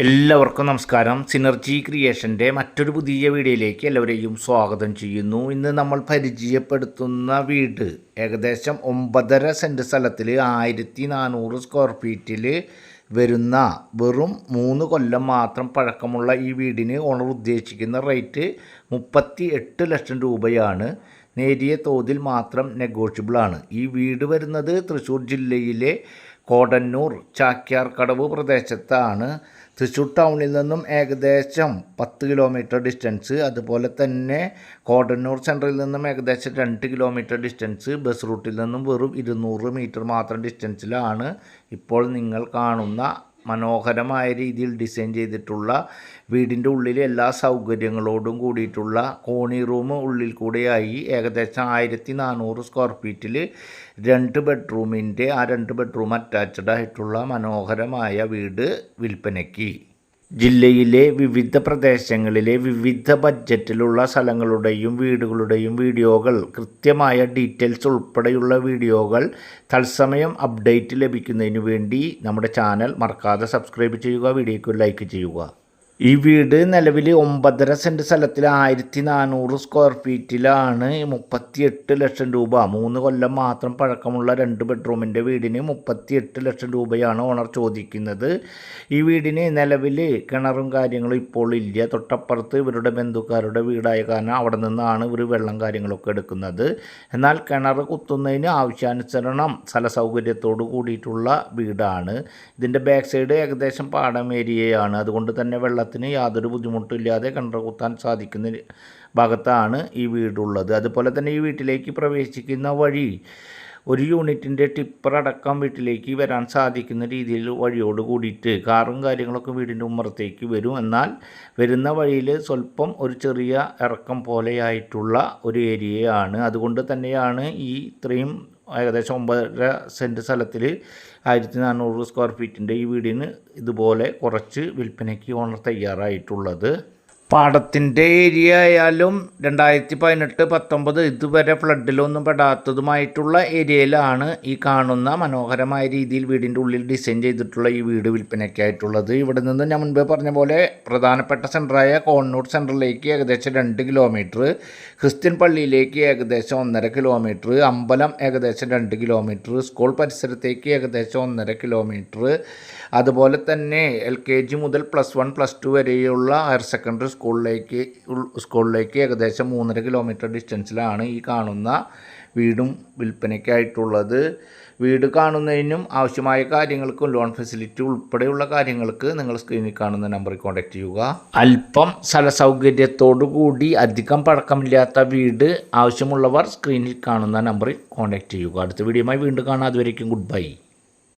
എല്ലാവർക്കും നമസ്കാരം. സിനർജി ക്രിയേഷൻ്റെ മറ്റൊരു പുതിയ വീഡിയോയിലേക്ക് എല്ലാവരെയും സ്വാഗതം ചെയ്യുന്നു. ഇന്ന് നമ്മൾ പരിചയപ്പെടുത്തുന്ന വീട് ഏകദേശം 9.5 സെൻറ്റ് സ്ഥലത്തിൽ 1400 സ്ക്വയർ ഫീറ്റിൽ വരുന്ന വെറും 3 കൊല്ലം മാത്രം പഴക്കമുള്ള ഈ വീടിന് ഓണർ ഉദ്ദേശിക്കുന്ന റേറ്റ് 38 ലക്ഷം രൂപയാണ്. നേരിയ തോതിൽ മാത്രം നെഗോഷ്യബിളാണ്. ഈ വീട് വരുന്നത് തൃശ്ശൂർ ജില്ലയിലെ കോടന്നൂർ ചാക്യാർകടവ് പ്രദേശത്താണ്. തൃശ്ശൂർ ടൗണിൽ നിന്നും ഏകദേശം 10 കിലോമീറ്റർ ഡിസ്റ്റൻസ്, അതുപോലെ തന്നെ കോടന്നൂർ സെൻറ്ററിൽ നിന്നും ഏകദേശം 2 കിലോമീറ്റർ ഡിസ്റ്റൻസ്, ബസ് റൂട്ടിൽ നിന്നും വെറും 200 മീറ്റർ മാത്രം ഡിസ്റ്റൻസിലാണ് ഇപ്പോൾ നിങ്ങൾ കാണുന്ന മനോഹരമായ രീതിയിൽ ഡിസൈൻ ചെയ്തിട്ടുള്ള വീടിൻ്റെ ഉള്ളിൽ എല്ലാ സൗകര്യങ്ങളോടും കൂടിയിട്ടുള്ള കോണി റൂം ഉള്ളിൽ കൂടെയായി ഏകദേശം 1400 സ്ക്വയർ ഫീറ്റിൽ 2 ബെഡ്റൂമിൻ്റെ 2 ബെഡ്റൂം അറ്റാച്ച്ഡ് ആയിട്ടുള്ള മനോഹരമായ വീട് വിൽപ്പനയ്ക്ക്. ജില്ലയിലെ വിവിധ പ്രദേശങ്ങളിലെ വിവിധ ബഡ്ജറ്റിലുള്ള സ്ഥലങ്ങളുടെയും വീടുകളുടെയും വീഡിയോകൾ, കൃത്യമായ ഡീറ്റെയിൽസ് ഉൾപ്പെടെയുള്ള വീഡിയോകൾ തത്സമയം അപ്ഡേറ്റ് ലഭിക്കുന്നതിന് വേണ്ടി നമ്മുടെ ചാനൽ മറക്കാതെ സബ്സ്ക്രൈബ് ചെയ്യുക, വീഡിയോയ്ക്ക് ലൈക്ക് ചെയ്യുക. ഈ വീട് നിലവിൽ 9.5 സെൻറ്റ് സ്ഥലത്തിൽ 1400 സ്ക്വയർ ഫീറ്റിലാണ്. 38 ലക്ഷം രൂപ, 3 കൊല്ലം മാത്രം പഴക്കമുള്ള 2 ബെഡ്റൂമിൻ്റെ വീടിന് 38 ലക്ഷം രൂപയാണ് ഓണർ ചോദിക്കുന്നത്. ഈ വീടിന് നിലവിൽ കിണറും കാര്യങ്ങളും ഇപ്പോൾ ഇല്ല. തൊട്ടപ്പുറത്ത് ഇവരുടെ ബന്ധുക്കാരുടെ വീടായ കാരണം അവിടെ നിന്നാണ് ഇവർ വെള്ളം കാര്യങ്ങളൊക്കെ എടുക്കുന്നത്. എന്നാൽ കിണർ കുത്തുന്നതിന് ആവശ്യാനുസരണം സ്ഥല സൗകര്യത്തോട് കൂടിയിട്ടുള്ള വീടാണ്. ഇതിൻ്റെ ബാക്ക് സൈഡ് ഏകദേശം പാടം ഏരിയയാണ്. അതുകൊണ്ട് തന്നെ വെള്ളത്തിന് യാതൊരു ബുദ്ധിമുട്ടില്ലാതെ കിണർ കുത്താൻ സാധിക്കുന്ന ഭാഗത്താണ് ഈ വീടുള്ളത്. അതുപോലെ തന്നെ ഈ വീട്ടിലേക്ക് പ്രവേശിക്കുന്ന വഴി ഒരു യൂണിറ്റിൻ്റെ ടിപ്പർ അടക്കം വീട്ടിലേക്ക് വരാൻ സാധിക്കുന്ന രീതിയിൽ വഴിയോട് കൂടിയിട്ട് കാറും കാര്യങ്ങളൊക്കെ വീടിൻ്റെ ഉമ്മറത്തേക്ക് വരും. എന്നാൽ വരുന്ന വഴിയിൽ സ്വല്പം ഒരു ചെറിയ ഇറക്കം പോലെയായിട്ടുള്ള ഒരു ഏരിയയാണ്. അതുകൊണ്ട് തന്നെയാണ് ഈ ഇത്രയും ഏകദേശം 9.5 സെൻറ്റ് സ്ഥലത്തിൽ 1400 സ്ക്വയർ ഫീറ്റിൻ്റെ ഈ വീടിന് ഇതുപോലെ കുറച്ച് വിൽപ്പനയ്ക്ക് ഓണർ തയ്യാറായിട്ടുള്ളത്. പാടത്തിൻ്റെ ഏരിയ ആയാലും 2018-19 ഇതുവരെ ഫ്ലഡിലൊന്നും പെടാത്തതുമായിട്ടുള്ള ഏരിയയിലാണ് ഈ കാണുന്ന മനോഹരമായ രീതിയിൽ വീടിൻ്റെ ഉള്ളിൽ ഡിസൈൻ ചെയ്തിട്ടുള്ള ഈ വീട് വിൽപ്പനയ്ക്കായിട്ടുള്ളത്. ഇവിടെ നിന്ന് ഞാൻ മുൻപേ പറഞ്ഞ പോലെ പ്രധാനപ്പെട്ട സെൻറ്ററായ കോടന്നൂർ സെൻറ്ററിലേക്ക് ഏകദേശം 2 കിലോമീറ്റർ, ക്രിസ്ത്യൻ പള്ളിയിലേക്ക് ഏകദേശം 1.5 കിലോമീറ്റർ, അമ്പലം ഏകദേശം 2 കിലോമീറ്റർ, സ്കൂൾ പരിസരത്തേക്ക് ഏകദേശം 1.5 കിലോമീറ്റർ, അതുപോലെ തന്നെ LKG മുതൽ +1 +2 വരെയുള്ള ഹയർ സെക്കൻഡറി സ്കൂളിലേക്ക് ഏകദേശം 3.5 കിലോമീറ്റർ ഡിസ്റ്റൻസിലാണ് ഈ കാണുന്ന വീടും വിൽപ്പനയ്ക്കായിട്ടുള്ളത്. വീട് കാണുന്നതിനും ആവശ്യമായ കാര്യങ്ങൾക്കും ലോൺ ഫെസിലിറ്റി ഉൾപ്പെടെയുള്ള കാര്യങ്ങൾക്ക് നിങ്ങൾ സ്ക്രീനിൽ കാണുന്ന നമ്പറിൽ കോൺടാക്റ്റ് ചെയ്യുക. അല്പം സ്ഥല സൗകര്യത്തോടു കൂടി അധികം പഴക്കമില്ലാത്ത വീട് ആവശ്യമുള്ളവർ സ്ക്രീനിൽ കാണുന്ന നമ്പറിൽ കോൺടാക്റ്റ് ചെയ്യുക. അടുത്ത വീഡിയോയുമായി വീണ്ടും കാണാം. അതുവരേക്കും ഗുഡ് ബൈ.